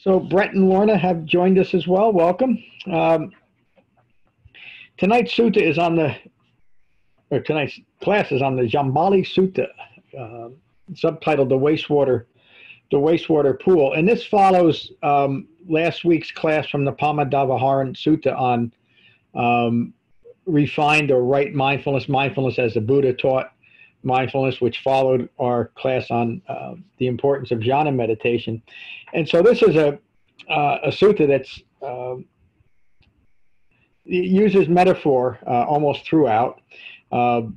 So Brett and Lorna have joined us as well. Welcome. Tonight's sutta is on the, or tonight's class is on the Jambali Sutta, subtitled the Wastewater Pool. And this follows last week's class from the Pamadavaharan Sutta on refined or right mindfulness as the Buddha taught mindfulness, which followed our class on the importance of jhana meditation. And so this is a sutta that's uses metaphor almost throughout. The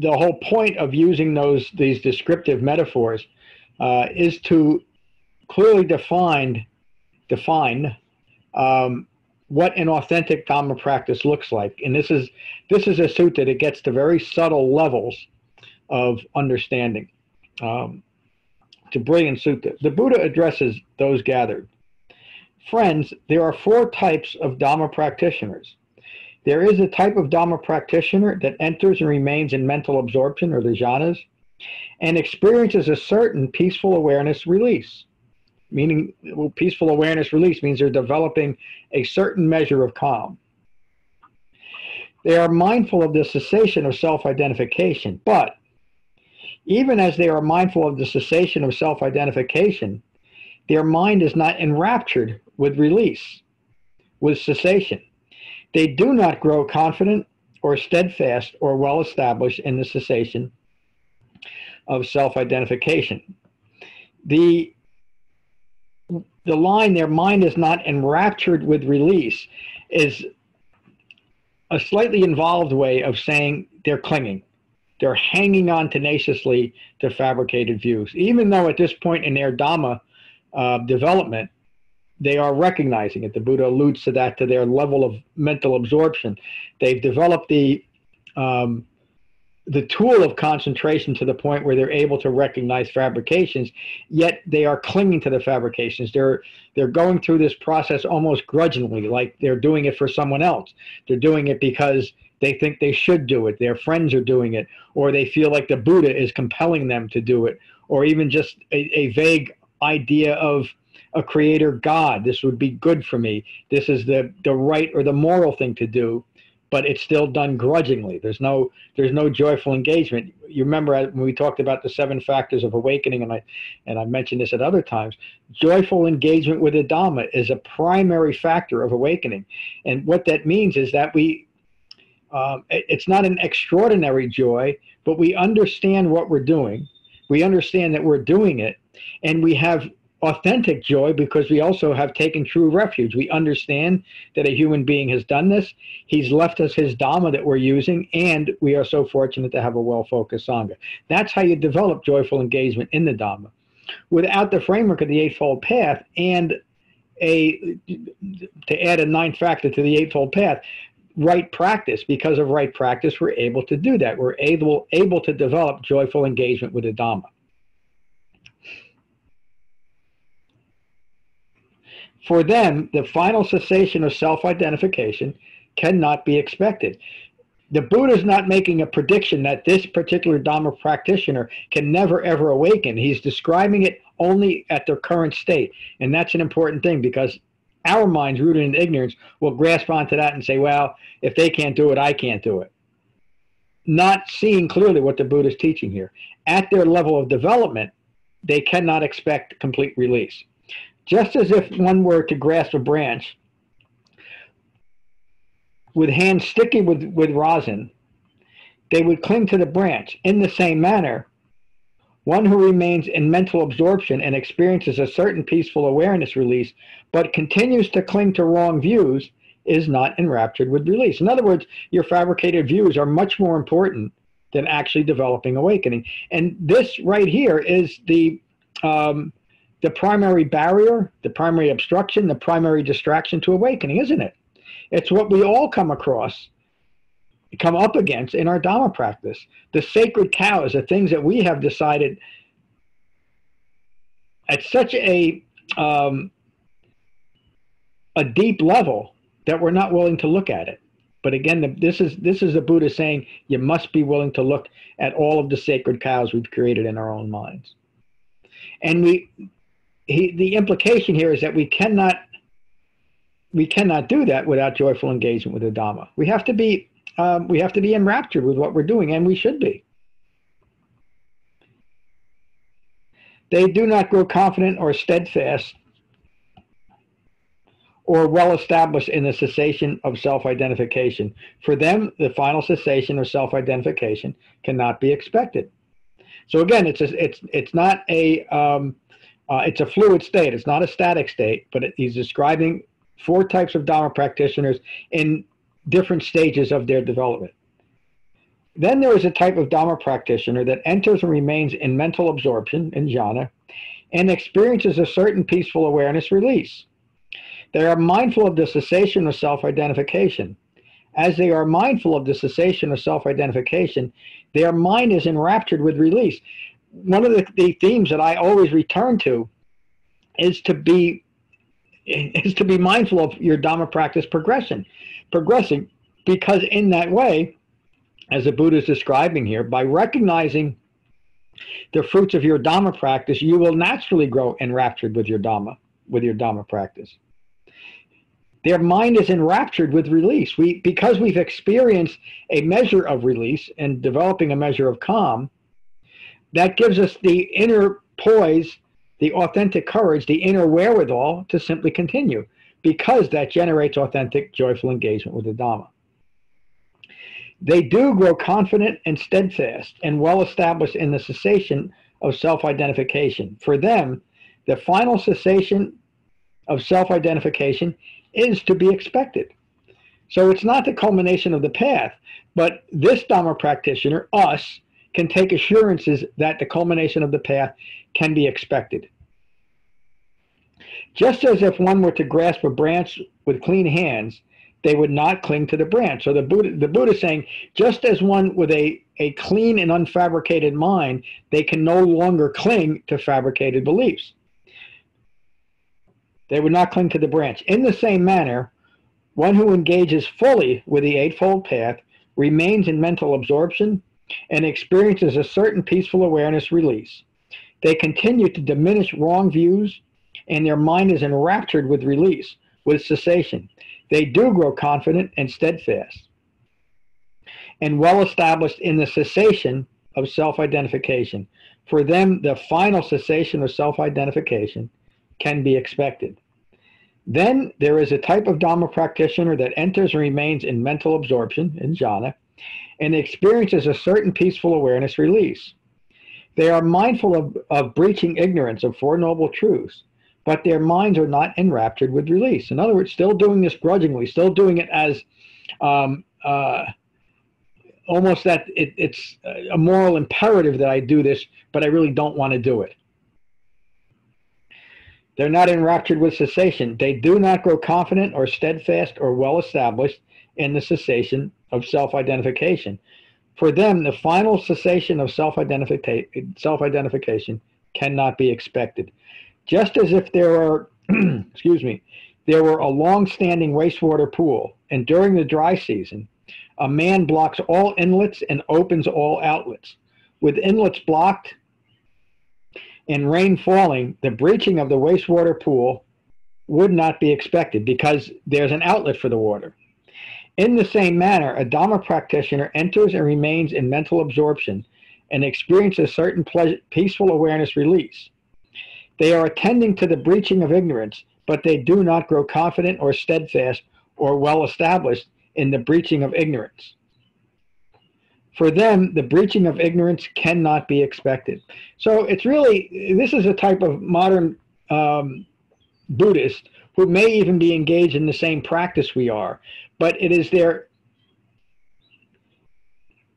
whole point of using these descriptive metaphors is to clearly define what an authentic Dhamma practice looks like. And this is a sutta that gets to very subtle levels of understanding. It's a brilliant sutta. The Buddha addresses those gathered. Friends, there are 4 types of Dhamma practitioners. There is a type of Dhamma practitioner that enters and remains in mental absorption, or the jhanas, and experiences a certain peaceful awareness release. Meaning, peaceful awareness release means they're developing a certain measure of calm. They are mindful of the cessation of self-identification, but even as they are mindful of the cessation of self-identification, their mind is not enraptured with release, with cessation. They do not grow confident or steadfast or well-established in the cessation of self-identification. The line, their mind is not enraptured with release, is a slightly involved way of saying they're clinging. They're hanging on tenaciously to fabricated views. Even though at this point in their Dhamma development, they are recognizing it. The Buddha alludes to that, to their level of mental absorption. They've developed the tool of concentration to the point where they're able to recognize fabrications, yet they are clinging to the fabrications. They're going through this process almost grudgingly, like they're doing it for someone else. They're doing it because they think they should do it. Their friends are doing it, or they feel like the Buddha is compelling them to do it, or even just a vague idea of a creator God. This would be good for me. This is the right or the moral thing to do, but it's still done grudgingly. There's no joyful engagement. You remember when we talked about the 7 factors of awakening, and I mentioned this at other times, joyful engagement with the Dhamma is a primary factor of awakening. And what that means is that it's not an extraordinary joy, but we understand what we're doing. We understand that we're doing it, and we have authentic joy because we also have taken true refuge. We understand that a human being has done this. He's left us his Dhamma that we're using, and we are so fortunate to have a well-focused sangha. That's how you develop joyful engagement in the Dhamma. Without the framework of the Eightfold Path and to add a 9th factor to the Eightfold Path, right practice. Because of right practice, we're able to do that. We're able to develop joyful engagement with the Dhamma. For them, the final cessation of self-identification cannot be expected. The Buddha is not making a prediction that this particular Dhamma practitioner can never, ever awaken. He's describing it only at their current state. And that's an important thing, because our minds, rooted in ignorance, will grasp onto that and say, well, if they can't do it, I can't do it. Not seeing clearly what the Buddha is teaching here. At their level of development, they cannot expect complete release. Just as if one were to grasp a branch with hands sticky with rosin, they would cling to the branch. In the same manner, one who remains in mental absorption and experiences a certain peaceful awareness release, but continues to cling to wrong views, is not enraptured with release. In other words, your fabricated views are much more important than actually developing awakening. And this right here is the primary barrier, the primary obstruction, the primary distraction to awakening, isn't it? It's what we all come up against in our Dhamma practice. The sacred cows, the things that we have decided at such a deep level that we're not willing to look at it. But again, this is the Buddha saying you must be willing to look at all of the sacred cows we've created in our own minds. And the implication here is that we cannot do that without joyful engagement with the Dhamma. We have to be enraptured with what we're doing, and we should be. They do not grow confident or steadfast or well established in the cessation of self-identification. For them, the final cessation of self-identification cannot be expected. So again, it's a fluid state. It's not a static state, but he's describing 4 types of Dhamma practitioners in different stages of their development. Then there is a type of Dhamma practitioner that enters and remains in mental absorption, in jhana, and experiences a certain peaceful awareness release. They are mindful of the cessation of self-identification. As they are mindful of the cessation of self-identification, their mind is enraptured with release. One of the themes that I always return to is to be mindful of your Dhamma practice progressing, because in that way, as the Buddha is describing here, by recognizing the fruits of your Dhamma practice, you will naturally grow enraptured with your Dhamma practice. Their mind is enraptured with release. Because we've experienced a measure of release and developing a measure of calm, that gives us the inner poise, the authentic courage, the inner wherewithal to simply continue, because that generates authentic, joyful engagement with the Dhamma. They do grow confident and steadfast and well established in the cessation of self-identification. For them, the final cessation of self-identification is to be expected. So it's not the culmination of the path, but this Dhamma practitioner, us, can take assurances that the culmination of the path can be expected. Just as if one were to grasp a branch with clean hands, they would not cling to the branch. So the Buddha is saying, just as one with a clean and unfabricated mind, they can no longer cling to fabricated beliefs. They would not cling to the branch. In the same manner, one who engages fully with the Eightfold Path remains in mental absorption and experiences a certain peaceful awareness release. They continue to diminish wrong views, and their mind is enraptured with release, with cessation. They do grow confident and steadfast and well established in the cessation of self-identification. For them, the final cessation of self-identification can be expected. Then there is a type of Dhamma practitioner that enters and remains in mental absorption, in jhana, and experiences a certain peaceful awareness release. They are mindful of breaching ignorance of 4 Noble Truths, but their minds are not enraptured with release. In other words, still doing this grudgingly, still doing it as almost that it's a moral imperative that I do this, but I really don't want to do it. They're not enraptured with cessation. They do not grow confident or steadfast or well established in the cessation of self-identification. For them, the final cessation of self-identification cannot be expected. Just as if there were, there were a long-standing wastewater pool, and during the dry season, a man blocks all inlets and opens all outlets. With inlets blocked and rain falling, the breaching of the wastewater pool would not be expected because there's an outlet for the water. In the same manner, a Dhamma practitioner enters and remains in mental absorption and experiences certain peaceful awareness release. They are attending to the breaching of ignorance, but they do not grow confident or steadfast or well established in the breaching of ignorance. For them, the breaching of ignorance cannot be expected. So it's really, this is a type of modern Buddhist who may even be engaged in the same practice we are, but it is their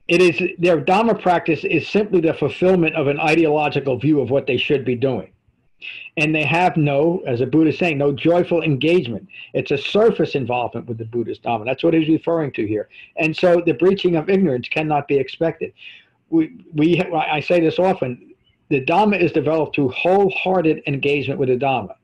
Dhamma practice is simply the fulfillment of an ideological view of what they should be doing. And they have no, as the Buddha is saying, no joyful engagement. It's a surface involvement with the Buddhist Dhamma. That's what he's referring to here. And so the breaching of ignorance cannot be expected. I say this often, the Dhamma is developed through wholehearted engagement with the Dhamma.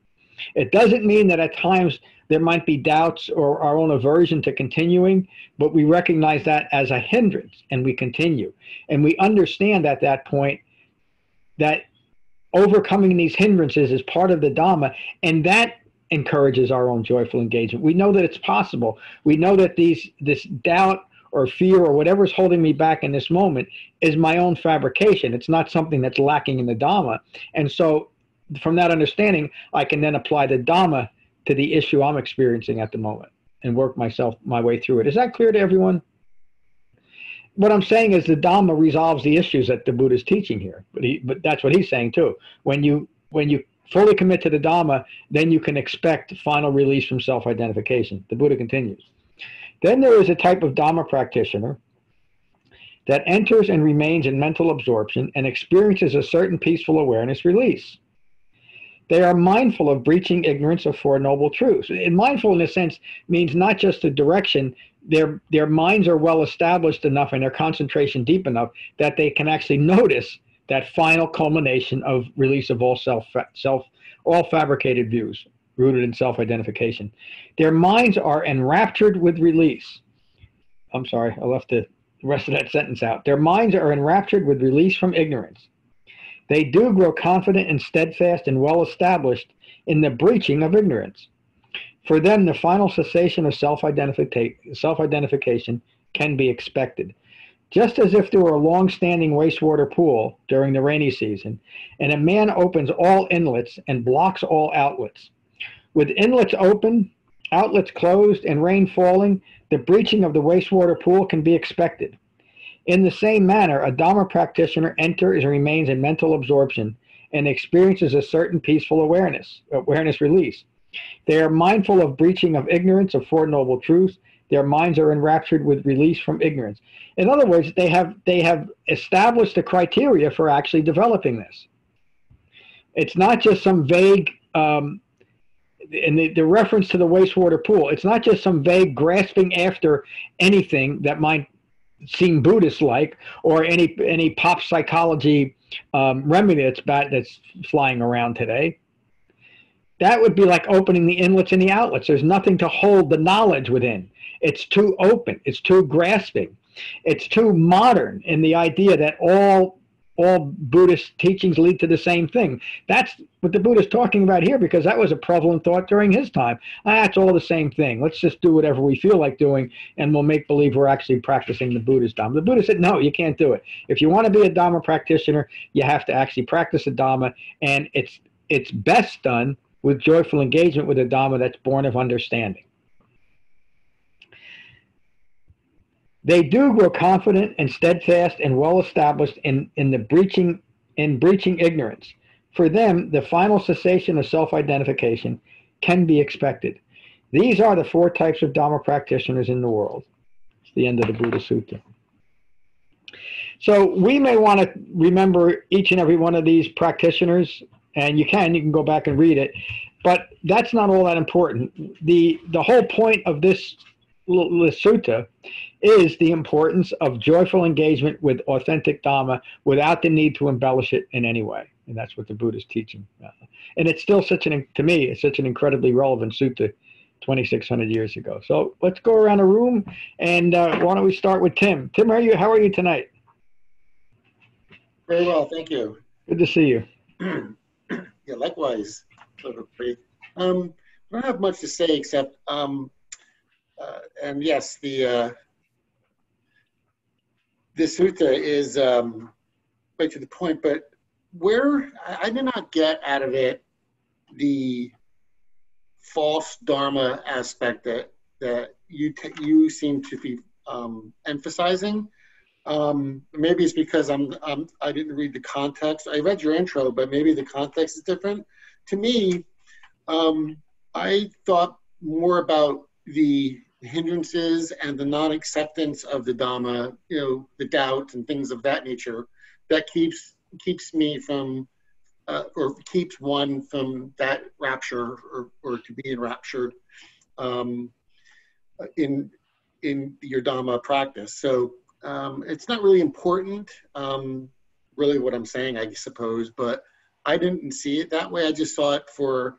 It doesn't mean that at times there might be doubts or our own aversion to continuing, but we recognize that as a hindrance and we continue. And we understand at that point that overcoming these hindrances is part of the Dhamma, and that encourages our own joyful engagement. We know that it's possible. We know that this doubt or fear or whatever's holding me back in this moment is my own fabrication. It's not something that's lacking in the Dhamma. And so from that understanding, I can then apply the Dhamma to the issue I'm experiencing at the moment and work my way through it. Is that clear to everyone? What I'm saying is the Dhamma resolves the issues that the Buddha is teaching here. But that's what he's saying too. When you fully commit to the Dhamma, then you can expect final release from self-identification. The Buddha continues. Then there is a type of Dhamma practitioner that enters and remains in mental absorption and experiences a certain peaceful awareness release. They are mindful of breaching ignorance of Four Noble Truths. And mindful in a sense means not just the direction. Their minds are well established enough and their concentration deep enough that they can actually notice that final culmination of release of all all fabricated views rooted in self-identification. Their minds are enraptured with release. I'm sorry, I left the rest of that sentence out. Their minds are enraptured with release from ignorance. They do grow confident and steadfast and well established in the breaching of ignorance. For them, the final cessation of self-identification can be expected. Just as if there were a long-standing wastewater pool during the rainy season, and a man opens all inlets and blocks all outlets. With inlets open, outlets closed, and rain falling, the breaching of the wastewater pool can be expected. In the same manner, a Dhamma practitioner enters and remains in mental absorption and experiences a certain peaceful awareness release. They are mindful of breaching of ignorance of Four Noble Truths. Their minds are enraptured with release from ignorance. In other words, they have established the criteria for actually developing this. It's not just some vague, and the reference to the wastewater pool, it's not just some vague grasping after anything that might seem Buddhist-like or any pop psychology remedy that's flying around today. That would be like opening the inlets and the outlets. There's nothing to hold the knowledge within. It's too open. It's too grasping. It's too modern in the idea that all Buddhist teachings lead to the same thing. That's what the Buddha's talking about here, because that was a prevalent thought during his time. It's all the same thing. Let's just do whatever we feel like doing, and we'll make believe we're actually practicing the Buddha's Dhamma. The Buddha said, no, you can't do it. If you want to be a Dhamma practitioner, you have to actually practice the Dhamma, and it's best done with joyful engagement with a Dhamma that's born of understanding. They do grow confident and steadfast and well established in breaching ignorance. For them, the final cessation of self-identification can be expected. These are the four types of Dhamma practitioners in the world. It's the end of the Buddha Sutta. So we may want to remember each and every one of these practitioners, and you can go back and read it, but that's not all that important. The whole point of this sutta is the importance of joyful engagement with authentic Dhamma without the need to embellish it in any way. And that's what the Buddha is teaching. And it's still to me, it's such an incredibly relevant sutta 2,600 years ago. So let's go around the room, and why don't we start with Tim? Tim, how are you tonight? Very well, thank you. Good to see you. Yeah, likewise. I don't have much to say except, and yes, the sutta is right to the point, but where I did not get out of it the false Dharma aspect that you seem to be emphasizing. Maybe it's because I didn't read the context. I read your intro, but maybe the context is different. To me, I thought more about the hindrances and the non-acceptance of the Dhamma, the doubt and things of that nature, that keeps me from, or keeps one from that rapture or to be enraptured in your Dhamma practice. So it's not really important, really what I'm saying, I suppose, but I didn't see it that way. I just saw it for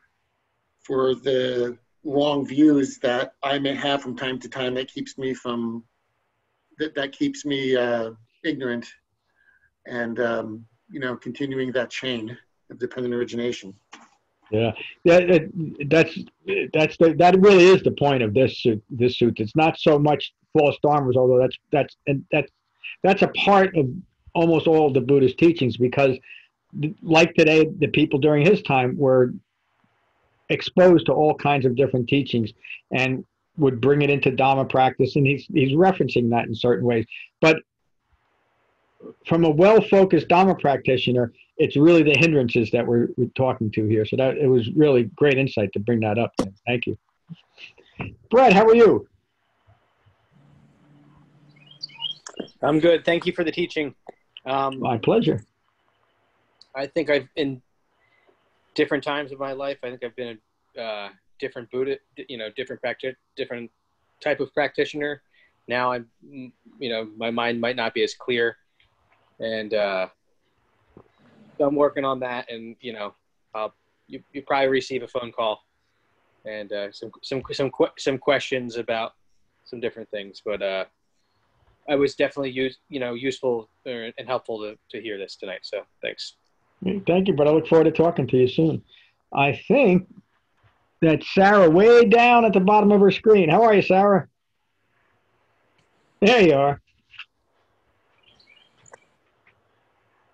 the wrong views that I may have from time to time that keeps me from, that keeps me ignorant and, continuing that chain. of dependent origination. Yeah, yeah, that really is the point of this suit. This suit. It's not so much false dharmas, although that's a part of almost all of the Buddhist teachings, because like today, the people during his time were exposed to all kinds of different teachings and would bring it into Dhamma practice, and he's referencing that in certain ways. But from a well-focused Dhamma practitioner, it's really the hindrances that we're talking to here. So that it was really great insight to bring that up. Thank you. Brett, how are you? I'm good. Thank you for the teaching. My pleasure. I think I've, in different times of my life, I think I've been a different Buddha, different type of practitioner. Now I'm, my mind might not be as clear, and I'm working on that. And you probably receive a phone call and some questions about some different things. But I was definitely useful and helpful to hear this tonight. So thanks. Thank you, but I look forward to talking to you soon. I think that's Sarah way down at the bottom of her screen. How are you, Sarah? There you are.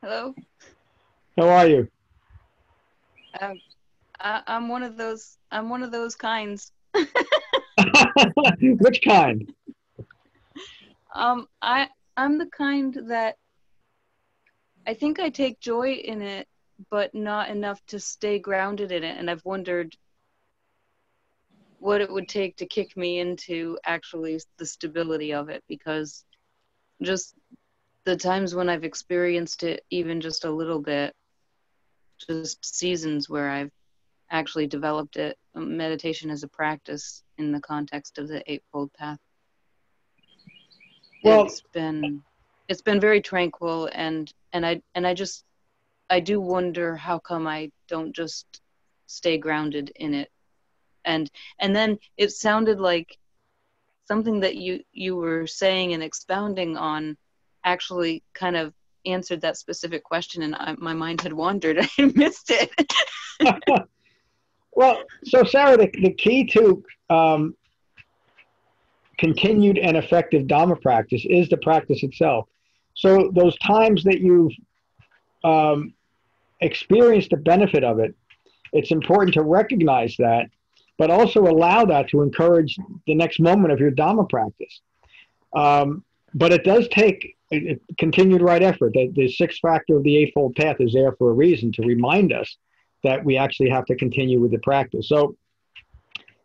Hello. How are you? I'm one of those. I'm one of those kinds. Which kind? I'm the kind that I think I take joy in it, but not enough to stay grounded in it. And I've wondered what it would take to kick me into actually the stability of it, because just the times when I've experienced it, even just a little bit, just seasons where I've actually developed it, meditation as a practice in the context of the Eightfold Path. Well, it's been very tranquil, and I do wonder how come I don't just stay grounded in it. And then it sounded like something that you were saying and expounding on actually kind of answered that specific question, and my mind had wandered. I missed it. Well, so Sarah, the key to continued and effective Dhamma practice is the practice itself. So those times that you've experienced the benefit of it, it's important to recognize that, but also allow that to encourage the next moment of your Dhamma practice. But it does take continued right effort. The sixth factor of the Eightfold Path is there for a reason, to remind us that we actually have to continue with the practice. So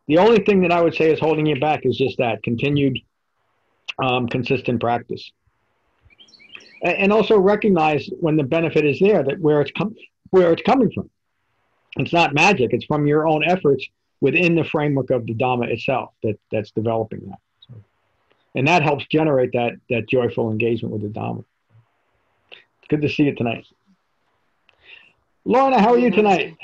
the only thing that I would say is holding you back is just that continued, consistent practice. And also recognize when the benefit is there, that where it's coming from. It's not magic. It's from your own efforts within the framework of the Dhamma itself that's developing that. So, and that helps generate that joyful engagement with the Dhamma. It's good to see you tonight. Lorna, how are you tonight?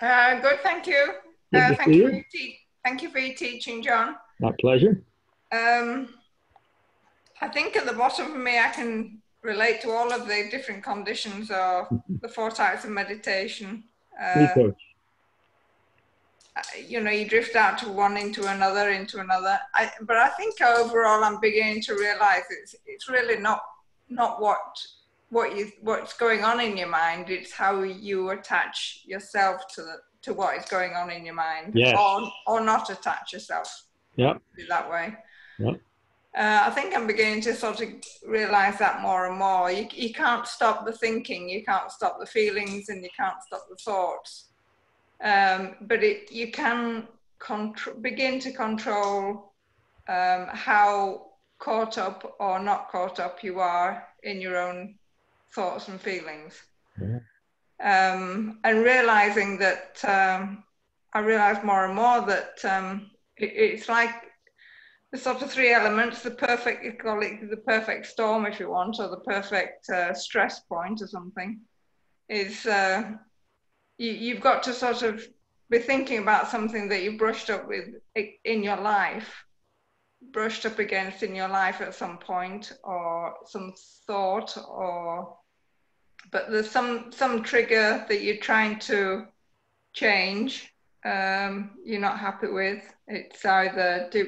Good, thank you. Thank you for your teaching, John. My pleasure. I think at the bottom for me, I can relate to all of the different conditions of the 4 types of meditation. Me too. You drift out to one into another. But I think overall, I'm beginning to realize it's really not what's going on in your mind. It's how you attach yourself to what is going on in your mind. Yes. Or not attach yourself. Yep. That way. Yep. I think I'm beginning to sort of realize that more and more. You can't stop the thinking, you can't stop the feelings, and you can't stop the thoughts. But you can begin to control how caught up or not caught up you are in your own thoughts and feelings. Yeah. And realizing that, I realize more and more that it's like the sort of 3 elements, you call it the perfect storm if you want, or the perfect stress point or something, is you've got to sort of be thinking about something that you brushed up with in your life, brushed up against in your life at some point, or some thought or but there's some trigger that you're trying to change, you're not happy with. It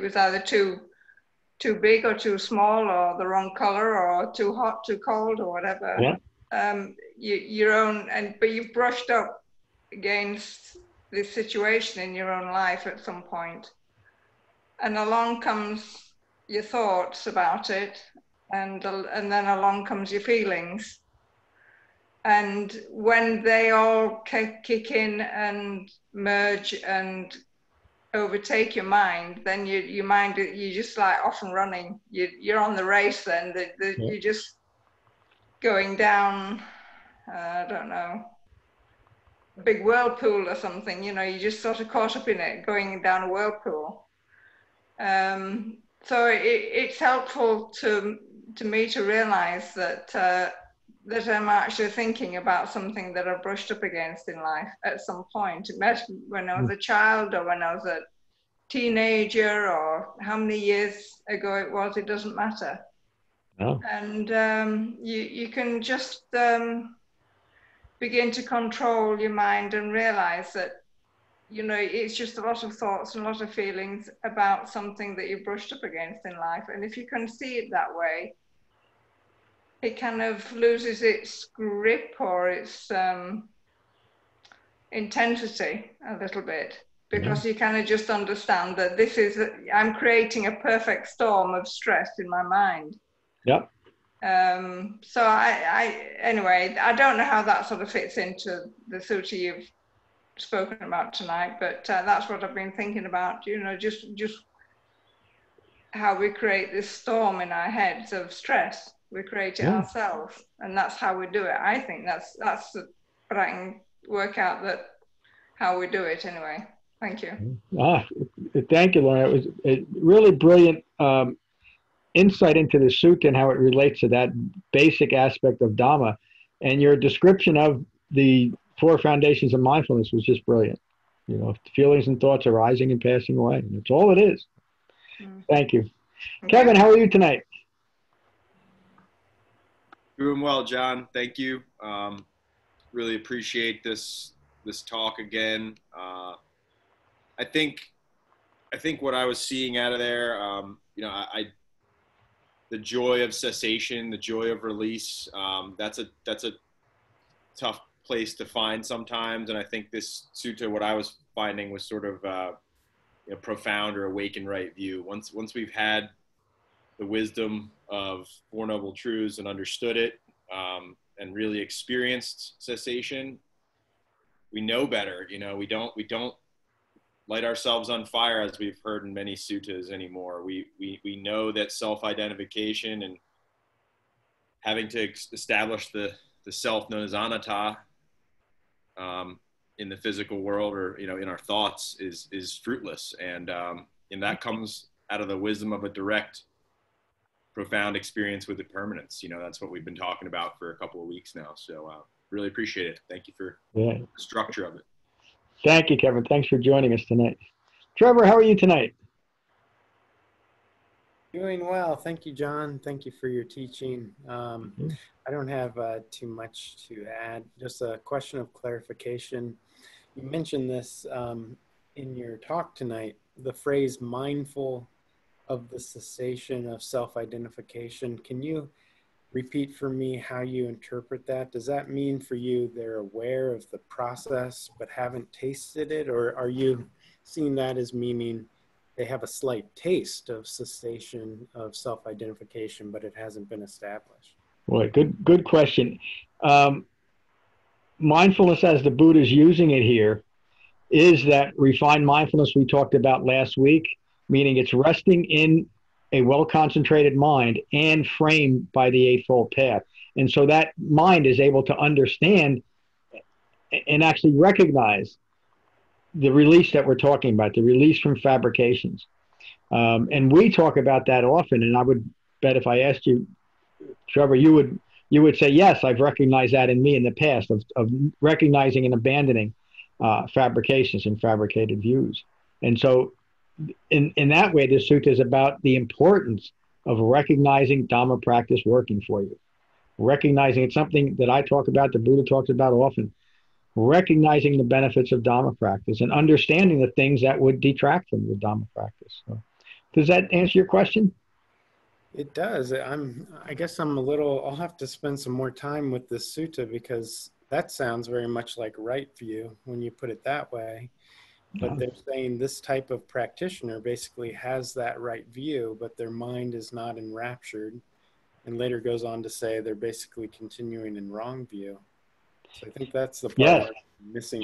was either too big or too small, or the wrong color, or too hot, too cold, or whatever. Yeah. But you've brushed up against this situation in your own life at some point, and along comes your thoughts about it, and then along comes your feelings. And when they all kick in and merge and overtake your mind, then your mind, you're just like off and running. You're on the race then. You're just going down, I don't know, a big whirlpool or something. You know, you're just sort of caught up in it, going down a whirlpool. So it's helpful to me to realize that I'm actually thinking about something that I brushed up against in life at some point. It might be when I was a child, or when I was a teenager, or how many years ago it was, it doesn't matter. Oh. And you can just begin to control your mind and realize that, you know, it's just a lot of thoughts and a lot of feelings about something that you brushed up against in life. And if you can see it that way, it kind of loses its grip or its intensity a little bit, because you kind of just understand that I'm creating a perfect storm of stress in my mind. Yep. So anyway, I don't know how that sort of fits into the sutta you've spoken about tonight, but that's what I've been thinking about, you know, just how we create this storm in our heads of stress. We create it ourselves, and that's how we do it. I think that's what I can work out, that how we do it anyway. Thank you. Thank you, Lorna. It was a really brilliant insight into the sutta and how it relates to that basic aspect of Dhamma. And your description of the 4 foundations of mindfulness was just brilliant. You know, feelings and thoughts arising and passing away. And that's all it is. Thank you. Kevin, how are you tonight? Doing well, John. Thank you. Really appreciate this talk again. I think what I was seeing out of there, you know, the joy of cessation, the joy of release. That's a tough place to find sometimes, and I think this sutta, what I was finding, was sort of a profound or awakened right view. Once we've had the wisdom of Four Noble Truths and understood it, and really experienced cessation, we know better. You know, we don't light ourselves on fire, as we've heard in many suttas anymore. We know that self-identification and having to establish the self known as anatta in the physical world, or, you know, in our thoughts, is fruitless, and that comes out of the wisdom of a direct, profound experience with impermanence. You know, that's what we've been talking about for a couple of weeks now. So really appreciate it. Thank you for the structure of it. Thank you, Kevin. Thanks for joining us tonight. Trevor, how are you tonight? Doing well. Thank you, John. Thank you for your teaching. I don't have too much to add. Just a question of clarification. You mentioned this in your talk tonight, the phrase mindful of the cessation of self-identification. Can you repeat for me how you interpret that? Does that mean for you they're aware of the process but haven't tasted it? Or are you seeing that as meaning they have a slight taste of cessation of self-identification, but it hasn't been established? Boy, good question. Mindfulness, as the Buddha is using it here, is that refined mindfulness we talked about last week, meaning it's resting in a well-concentrated mind and framed by the Eightfold Path. And so that mind is able to understand and actually recognize the release that we're talking about, the release from fabrications. And we talk about that often, and I would bet if I asked you, Trevor, you would say, yes, I've recognized that in me in the past, of recognizing and abandoning fabrications and fabricated views. And so in that way, the sutta is about the importance of recognizing Dhamma practice working for you. recognizing it's something that I talk about, the Buddha talks about often, recognizing the benefits of Dhamma practice and understanding the things that would detract from the Dhamma practice. So, does that answer your question? It does. I guess I'll have to spend some more time with this sutta, because that sounds very much like right view when you put it that way. But they're saying this type of practitioner basically has that right view, but their mind is not enraptured, and later goes on to say they're basically continuing in wrong view. So I think that's the part I'm missing.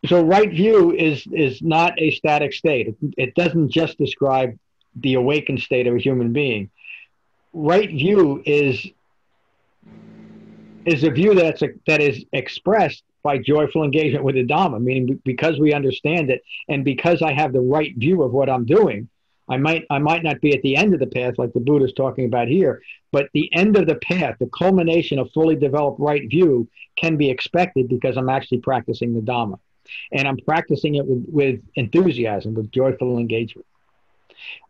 So right view is not a static state. It doesn't just describe the awakened state of a human being. Right view is a view that is expressed by joyful engagement with the Dhamma, meaning because we understand it and because I have the right view of what I'm doing, I might not be at the end of the path like the Buddha is talking about here, but the end of the path, the culmination of fully developed right view, can be expected because I'm actually practicing the Dhamma. And I'm practicing it with enthusiasm, with joyful engagement.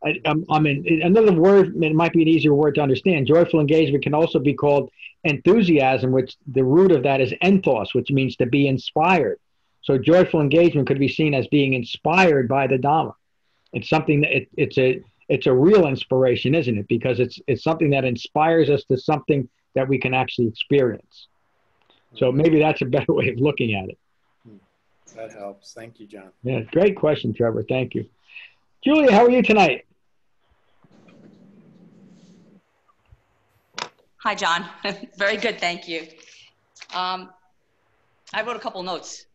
Another word, it might be an easier word to understand. Joyful engagement can also be called enthusiasm, which the root of that is enthos, which means to be inspired. So joyful engagement could be seen as being inspired by the Dhamma. It's something that it's a real inspiration, isn't it? Because it's something that inspires us to something that we can actually experience. So maybe that's a better way of looking at it. That helps. Thank you, John. Yeah, great question, Trevor. Thank you. Julia, how are you tonight? Hi, John. Very good, thank you. I wrote a couple notes.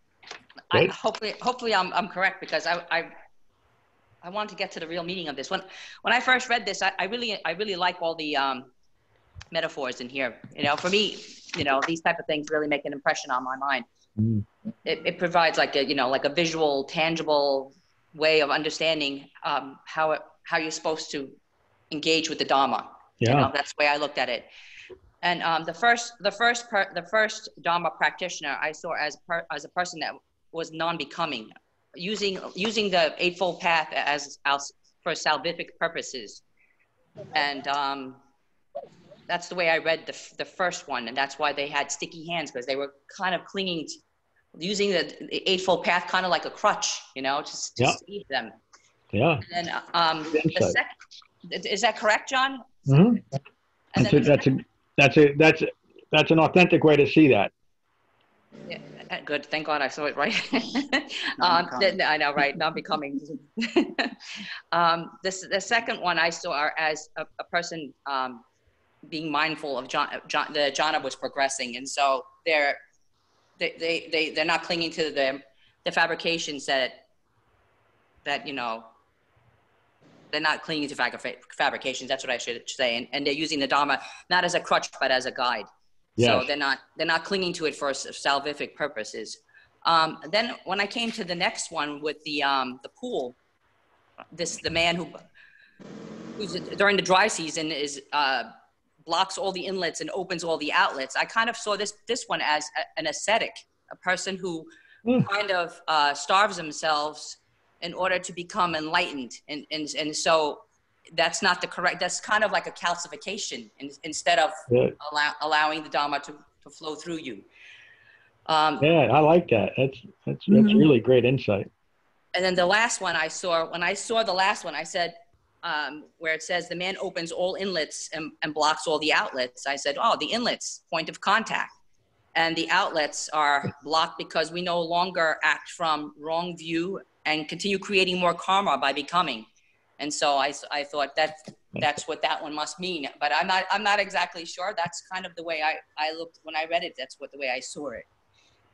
Hopefully I'm correct, because I wanted to get to the real meaning of this. When I first read this, I really like all the metaphors in here. For me, these type of things really make an impression on my mind. Mm. It provides like a visual, tangible way of understanding how you're supposed to engage with the Dhamma. Yeah. That's the way I looked at it. And the first Dhamma practitioner I saw as a person that was non-becoming, using the Eightfold Path as for salvific purposes, and that's the way I read the first one, and that's why they had sticky hands, because they were kind of clinging to, using the Eightfold Path kind of like a crutch, just to save them. Yeah. And then the second, is that correct, John? Mm-hmm. That's an authentic way to see that. Yeah, good. Thank God I saw it right. I know, right? Not becoming. The second one I saw as a person being mindful of the jhana was progressing, and so they're not clinging to the fabrications that they're not clinging to fabrications. That's what I should say, and they're using the Dhamma not as a crutch but as a guide. Yes. So they're not clinging to it for salvific purposes. Then when I came to the next one with the pool, the man who's during the dry season is blocks all the inlets and opens all the outlets. I kind of saw this one as an ascetic, a person who kind of starves themselves in order to become enlightened, and so that's not the correct. That's kind of like a calcification instead of allowing the Dhamma to flow through you. Yeah, I like that. That's really great insight. And then the last one I saw, when I saw the last one, I said, where it says the man opens all inlets and blocks all the outlets. I said, oh, the inlets, point of contact. And the outlets are blocked because we no longer act from wrong view and continue creating more karma by becoming. And so I thought that's what that one must mean. But I'm not exactly sure. That's kind of the way I looked when I read it. That's the way I saw it.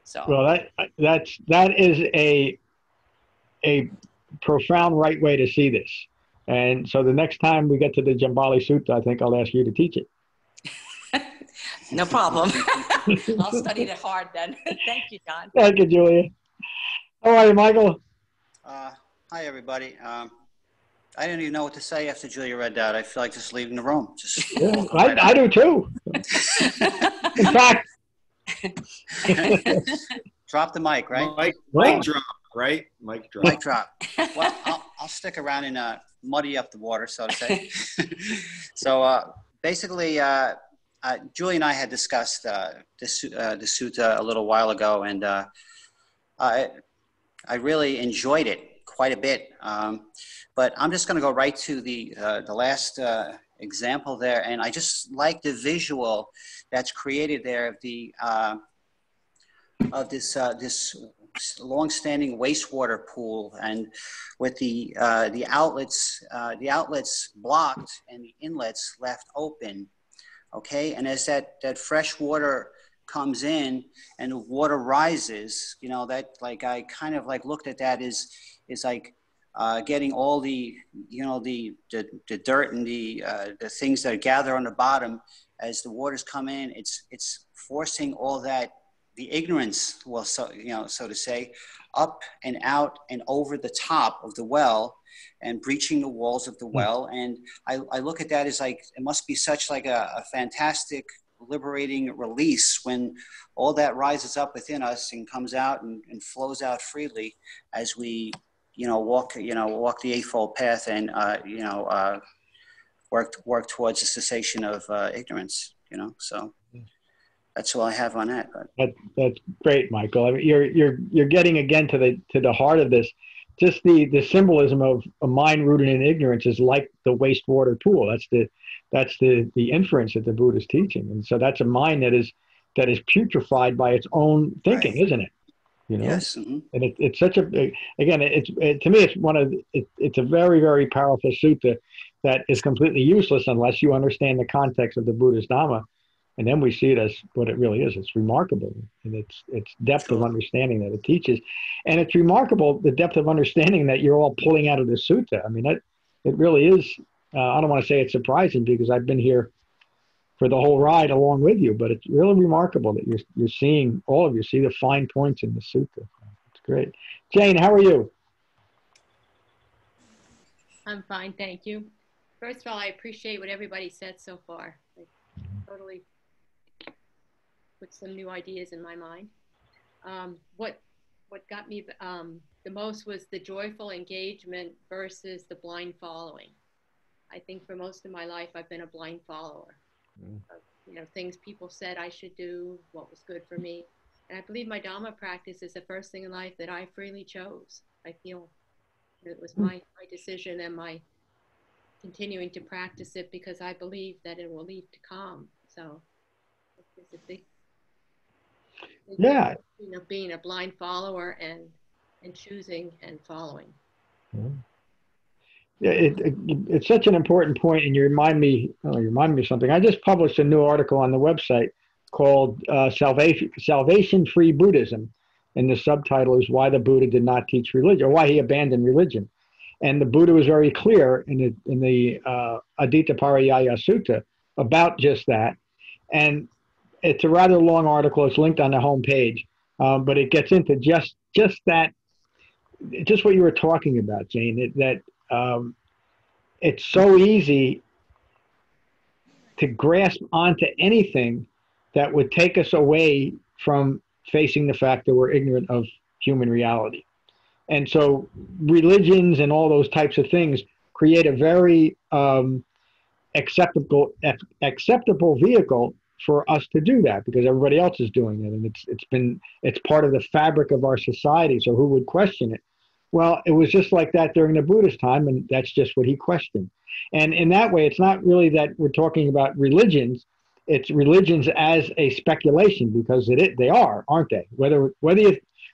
So well, that is a profound right way to see this. And so the next time we get to the Jambali Sutta, I think I'll ask you to teach it. No problem. I'll study it hard then. Thank you, John. Thank you, Julia. How are you, Michael? Hi, everybody. I didn't even know what to say after Julia read that. I feel like just leaving the room. Yeah, I do too. In fact, drop the mic, right? Mic drop, right? Mic drop. Mic drop. Well, I'll stick around and muddy up the water, so to say. So basically, Julie and I had discussed the sutta a little while ago, and I really enjoyed it quite a bit. But I'm just going to go right to the last example there, and I just like the visual that's created there of this long-standing wastewater pool, and with the outlets blocked and the inlets left open. Okay, and as that fresh water comes in and the water rises, you know, that, like, I kind of like looked at that is like getting all the, you know, the dirt and the things that gather on the bottom as the waters come in. It's forcing all that, the ignorance, well, so, you know, so to say, up and out and over the top of the well and breaching the walls of the well. And I look at that as like, it must be such like a fantastic liberating release when all that rises up within us and comes out and flows out freely as we, walk the Eightfold Path and, work towards the cessation of ignorance, so. That's all I have on that. That's great, Michael. I mean, you're getting again to the heart of this. Just the symbolism of a mind rooted in ignorance is like the wastewater pool. That's the inference that the Buddha is teaching, and so that's a mind that is putrefied by its own thinking, right. Isn't it? Yes. Mm-hmm. And it's such a again. To me, it's a very, very powerful sutta that is completely useless unless you understand the context of the Buddha's Dhamma. And then we see it as what it really is. It's remarkable, and its depth of understanding that it teaches, and it's remarkable the depth of understanding that you're all pulling out of the sutta. I mean, it really is. I don't want to say it's surprising because I've been here for the whole ride along with you, but it's really remarkable that you're seeing, all of you see the fine points in the sutta. It's great. Jane, how are you? I'm fine, thank you. First of all, I appreciate what everybody said so far. I totally put some new ideas in my mind. What got me the most was the joyful engagement versus the blind following. I think for most of my life, I've been a blind follower. Things people said I should do, what was good for me. And I believe my Dhamma practice is the first thing in life that I freely chose. I feel it was my decision and my continuing to practice it because I believe that it will lead to calm. So it's a big being a blind follower and choosing and following. Yeah, it's such an important point, and you remind me of something. I just published a new article on the website called Salvation-Free Buddhism, and the subtitle is Why the Buddha Did Not Teach Religion, or Why He Abandoned Religion. And the Buddha was very clear in the Adita Parayaya Sutta about just that. And it's a rather long article. It's linked on the homepage, but it gets into just that, just what you were talking about, Jane. It's so easy to grasp onto anything that would take us away from facing the fact that we're ignorant of human reality. And so religions and all those types of things create a very acceptable vehicle for us to do that because everybody else is doing it, and it's part of the fabric of our society. So who would question it? Well, it was just like that during the Buddha's time, and that's just what he questioned. And in that way, it's not really that we're talking about religions; it's religions as a speculation because they are, aren't they? Whether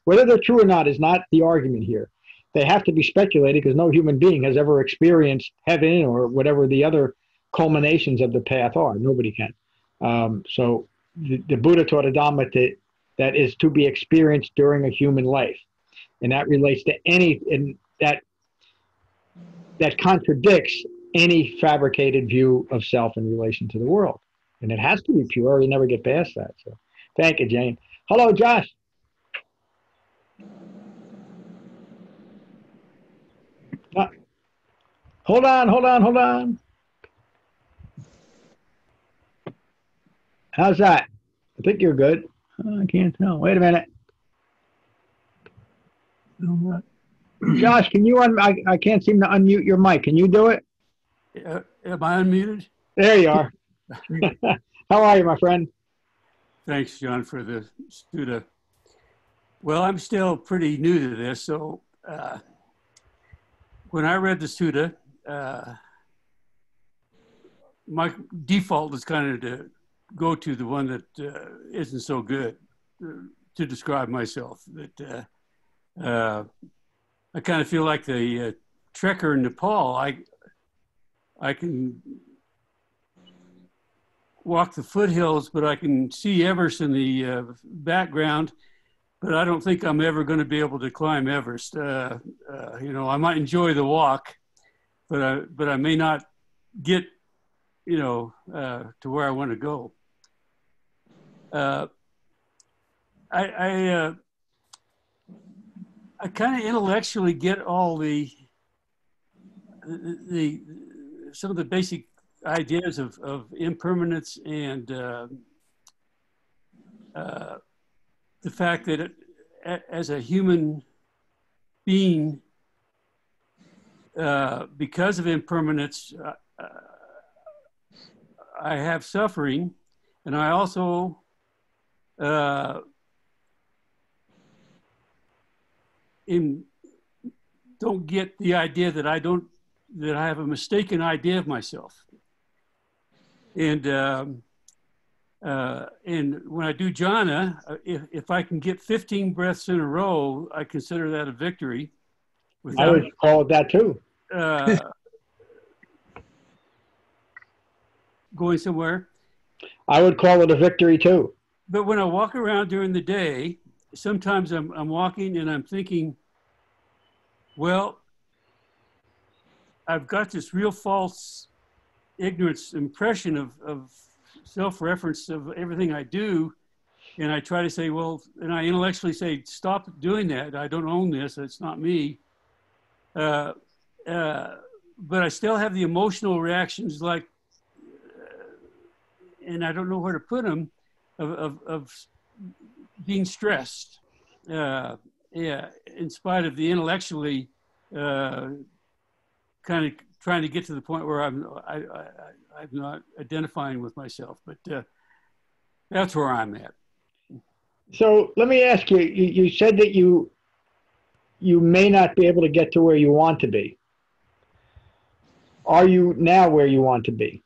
they're true or not is not the argument here. They have to be speculated because no human being has ever experienced heaven or whatever the other culminations of the path are. Nobody can. So the Buddha taught a Dhamma that is to be experienced during a human life. And that relates to that contradicts any fabricated view of self in relation to the world. And it has to be pure or you never get past that. So thank you, Jane. Hello, Josh. Hold on. How's that? I think you're good. I can't tell. Wait a minute. Josh, can you I can't seem to unmute your mic. Can you do it? Am I unmuted? There you are. How are you, my friend? Thanks, John, for the Sutta. Well, I'm still pretty new to this, so when I read the Sutta, my default is kind of to go to the one that isn't so good to describe myself. That I kind of feel like the trekker in Nepal. I can walk the foothills, but I can see Everest in the background. But I don't think I'm ever going to be able to climb Everest. You know, I might enjoy the walk, but I may not get, you know, to where I want to go. I kind of intellectually get all the some of the basic ideas of impermanence and the fact that as a human being, because of impermanence, I have suffering, and I also don't get the idea that I have a mistaken idea of myself. And when I do jhana, if I can get 15 breaths in a row, I consider that a victory. I would call it that too. Going somewhere. I would call it a victory too. But when I walk around during the day, sometimes I'm walking and I'm thinking, well, I've got this real false ignorance impression of self-reference of everything I do. And I try to say, well, and I intellectually say, stop doing that. I don't own this. It's not me. But I still have the emotional reactions like, and I don't know where to put them, of being stressed. Yeah, in spite of the intellectually kind of trying to get to the point where I'm not identifying with myself, but that's where I'm at. So let me ask you, you said that you may not be able to get to where you want to be. Are you now where you want to be?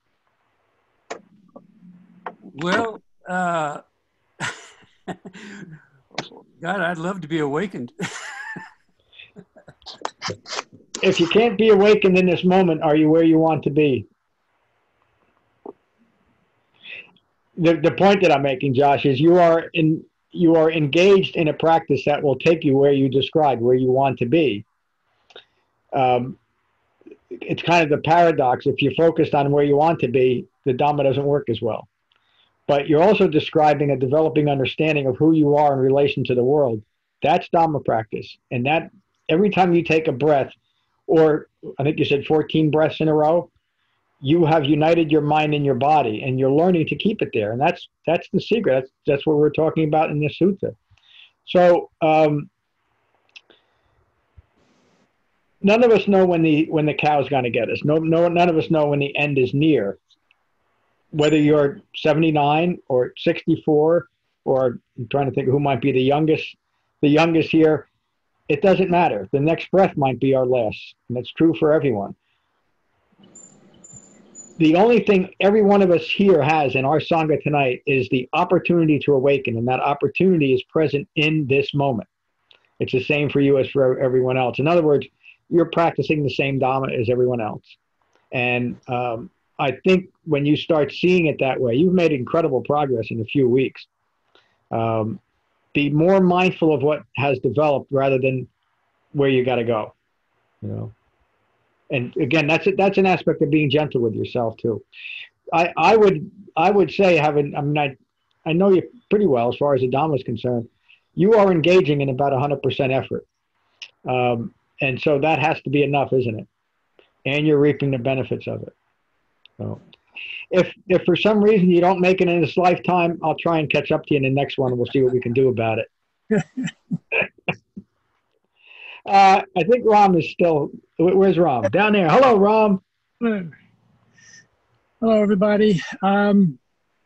Well, God, I'd love to be awakened. If you can't be awakened in this moment, are you where you want to be? The point that I'm making, Josh, is you are engaged in a practice that will take you where you described, where you want to be. It's kind of the paradox. If you're focused on where you want to be, the Dhamma doesn't work as well. But you're also describing a developing understanding of who you are in relation to the world. That's Dhamma practice. And that every time you take a breath, or I think you said 14 breaths in a row, you have united your mind and your body, and you're learning to keep it there. And that's the secret. That's what we're talking about in this sutta. So none of us know when the cow's going to get us. None of us know when the end is near. Whether you're 79 or 64, or I'm trying to think who might be the youngest here, it doesn't matter. The next breath might be our last, and that's true for everyone. The only thing every one of us here has in our sangha tonight is the opportunity to awaken, and that opportunity is present in this moment. It's the same for you as for everyone else. In other words, you're practicing the same Dhamma as everyone else. And I think when you start seeing it that way, you've made incredible progress in a few weeks. Be more mindful of what has developed rather than where you got to go. You know, and again, that's an aspect of being gentle with yourself too. I would say I know you pretty well as far as the Dhamma is concerned. You are engaging in about 100% effort, and so that has to be enough, isn't it? And you're reaping the benefits of it. So if for some reason you don't make it in this lifetime, I'll try and catch up to you in the next one, and we'll see what we can do about it. I think Ram is still, where's Ram? Down there. Hello, Ram. Hello, everybody.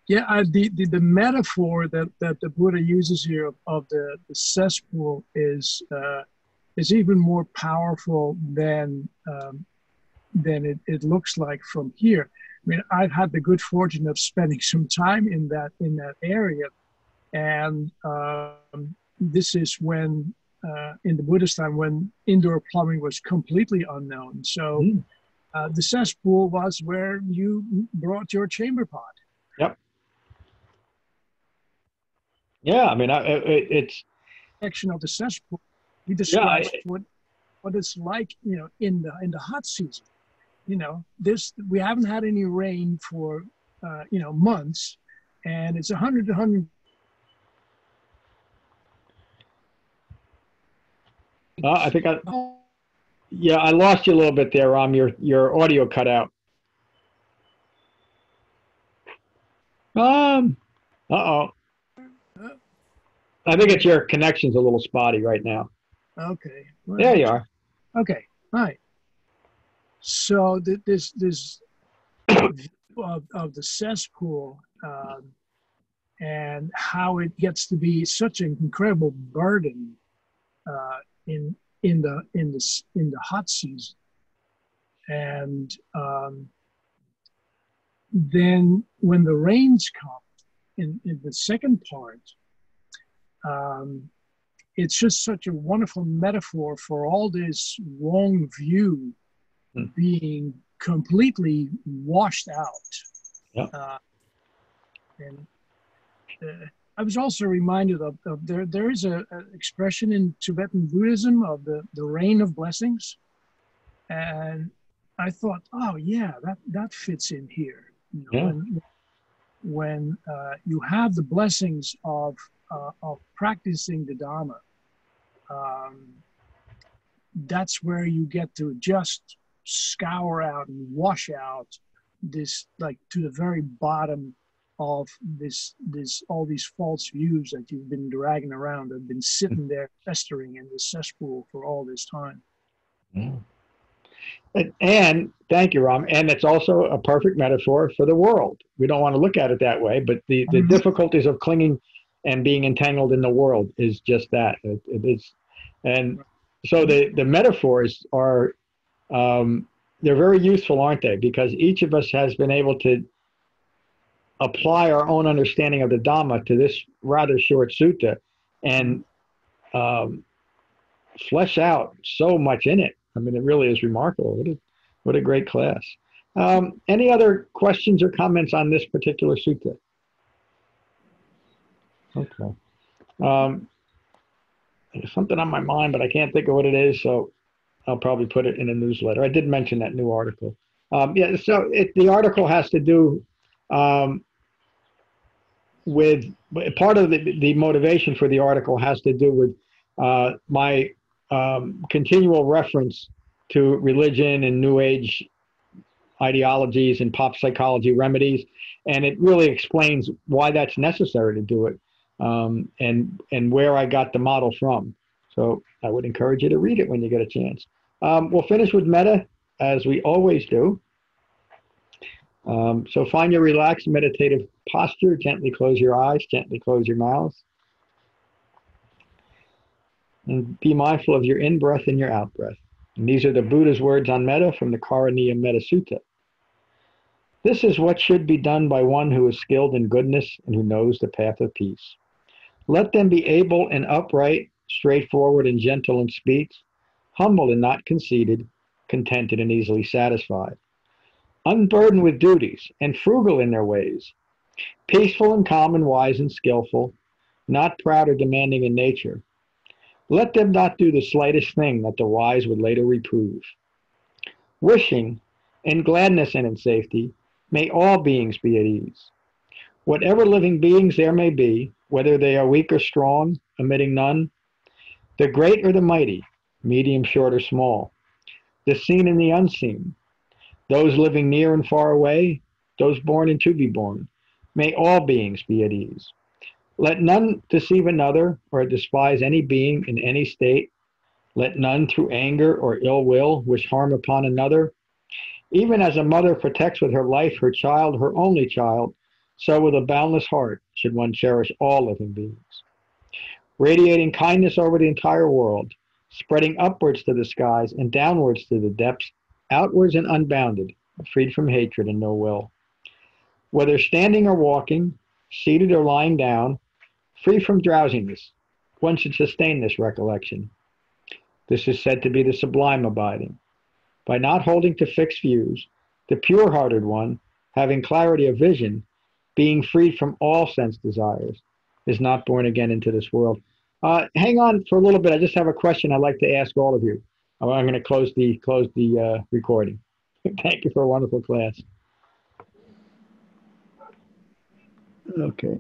Yeah, the metaphor that the Buddha uses here of the cesspool is even more powerful than it looks like from here. I mean, I've had the good fortune of spending some time in that area, and this is when in the Buddhist time when indoor plumbing was completely unknown. So the cesspool was where you brought your chamber pot. Yep. Yeah, I mean, it's section of the cesspool. He describes what it's like, in the hot season. We haven't had any rain for months, and it's 100 to 100. I think I lost you a little bit there, Ram. Your audio cut out. Uh-oh. I think it's your connection's a little spotty right now. Okay. Well, there you are. Okay. All right. So this view of the cesspool and how it gets to be such an incredible burden in the hot season, and then when the rains come in the second part. It's just such a wonderful metaphor for all this wrong view being completely washed out. Yeah. And I was also reminded of there is an expression in Tibetan Buddhism of the rain of blessings. And I thought, oh yeah, that fits in here. When you have the blessings of practicing the Dhamma, that's where you get to just scour out and wash out this, like, to the very bottom of this all these false views that you've been dragging around, have been sitting there festering in this cesspool for all this time. And thank you, Ram. And it's also a perfect metaphor for the world. We don't want to look at it that way, but the difficulties of clinging and being entangled in the world is just that. It is, and so the metaphors are they're very useful, aren't they? Because each of us has been able to apply our own understanding of the Dhamma to this rather short sutta and flesh out so much in it. I mean, it really is remarkable. What a great class. Any other questions or comments on this particular sutta? Okay. There's something on my mind, but I can't think of what it is, so I'll probably put it in a newsletter. I did mention that new article. So the article has to do with, part of the motivation for the article has to do with my continual reference to religion and New Age ideologies and pop psychology remedies, and it really explains why that's necessary to do it, and where I got the model from. So I would encourage you to read it when you get a chance. We'll finish with metta, as we always do. So find your relaxed meditative posture. Gently close your eyes, gently close your mouth. And be mindful of your in-breath and your out-breath. And these are the Buddha's words on metta from the Karaniya Metta Sutta. This is what should be done by one who is skilled in goodness and who knows the path of peace. Let them be able and upright, straightforward and gentle in speech, humble and not conceited, contented and easily satisfied, unburdened with duties and frugal in their ways, peaceful and calm and wise and skillful, not proud or demanding in nature. Let them not do the slightest thing that the wise would later reprove. Wishing, in gladness and in safety, may all beings be at ease. Whatever living beings there may be, whether they are weak or strong, omitting none, the great or the mighty, medium, short, or small, the seen and the unseen, those living near and far away, those born and to be born, may all beings be at ease. Let none deceive another or despise any being in any state. Let none through anger or ill will wish harm upon another. Even as a mother protects with her life her child, her only child, so with a boundless heart should one cherish all living beings. Radiating kindness over the entire world, spreading upwards to the skies and downwards to the depths, outwards and unbounded, freed from hatred and no will. Whether standing or walking, seated or lying down, free from drowsiness, one should sustain this recollection. This is said to be the sublime abiding. By not holding to fixed views, the pure-hearted one, having clarity of vision, being freed from all sense desires, is not born again into this world. Hang on for a little bit. I just have a question I'd like to ask all of you. I'm going to close the recording. Thank you for a wonderful class. Okay.